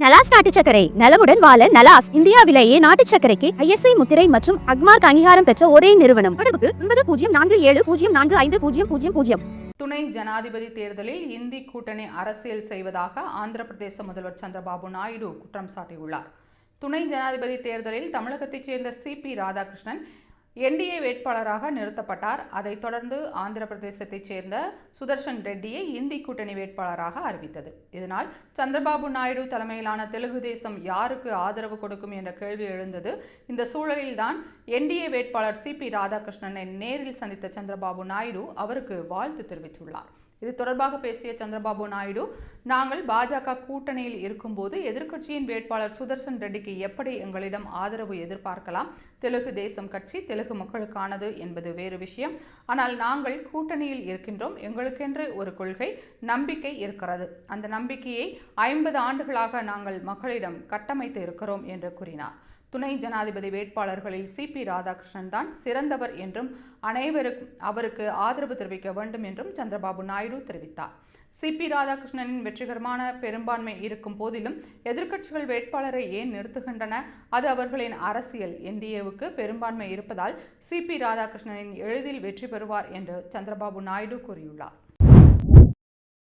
நலாஸ் நாட்டு சர்க்கரை நலமுடன் வாழ நலாஸ் இந்தியாவிலேயே நாட்டு சர்க்கரைக்கு ISI முத்திரை மற்றும் அக்மார்க் அங்கீகாரம் பெற்ற ஒரே நிறுவனம். தொடர்புக்கு 9047045000. துணை ஜனாதிபதி தேர்தலில் இந்தி கூட்டணி அரசியல் செய்வதாக ஆந்திர பிரதேச முதல்வர் சந்திரபாபு நாயுடு குற்றம் சாட்டியுள்ளார். துணை ஜனாதிபதி தேர்தலில் தமிழகத்தைச் சேர்ந்த CP ராதாகிருஷ்ணன் NDA வேட்பாளராக நிறுத்தப்பட்டார். அதைத் தொடர்ந்து ஆந்திர பிரதேசத்தைச் சேர்ந்த சுதர்ஷன் ரெட்டியை இந்தி கூட்டணி வேட்பாளராக அறிவித்தது. இதனால் சந்திரபாபு நாயுடு தலைமையிலான தெலுங்கு தேசம் யாருக்கு ஆதரவு கொடுக்கும் என்ற கேள்வி எழுந்தது. இந்த சூழலில்தான் NDA வேட்பாளர் CP ராதாகிருஷ்ணனை நேரில் சந்தித்த சந்திரபாபு நாயுடு அவருக்கு வாழ்த்து தெரிவித்துள்ளார். இது தொடர்பாக பேசிய சந்திரபாபு நாயுடு, நாங்கள் பாஜக கூட்டணியில் இருக்கும்போது எதிர்க்கட்சியின் வேட்பாளர் சுதர்ஷன் ரெட்டிக்கு எப்படி எங்களிடம் ஆதரவு எதிர்பார்க்கலாம்? தெலுங்கு தேசம் கட்சி தெலுங்கு மக்களுக்கானது என்பது வேறு விஷயம். ஆனால் நாங்கள் கூட்டணியில் இருக்கின்றோம். எங்களுக்கென்று ஒரு கொள்கை, நம்பிக்கை இருக்கிறது. அந்த நம்பிக்கையை 50 ஆண்டுகளாக நாங்கள் மக்களிடம் கட்டமைத்து இருக்கிறோம் என்று கூறினார். துணை ஜனாதிபதி வேட்பாளர்களில் CP ராதாகிருஷ்ணன் தான் சிறந்தவர் என்றும் அனைவருக்கும் அவருக்கு ஆதரவு தெரிவிக்க வேண்டும் என்றும் சந்திரபாபு நாயுடு தெரிவித்தார். CP ராதாகிருஷ்ணனின் வெற்றிகரமான பெரும்பான்மை இருக்கும் போதிலும் எதிர்க்கட்சிகள் வேட்பாளரை ஏன் நிறுத்துகின்றன? அது அவர்களின் அரசியல். NDAவுக்கு பெரும்பான்மை இருப்பதால் CP ராதாகிருஷ்ணனின் எளிதில் வெற்றி பெறுவார் என்று சந்திரபாபு நாயுடு கூறியுள்ளார்.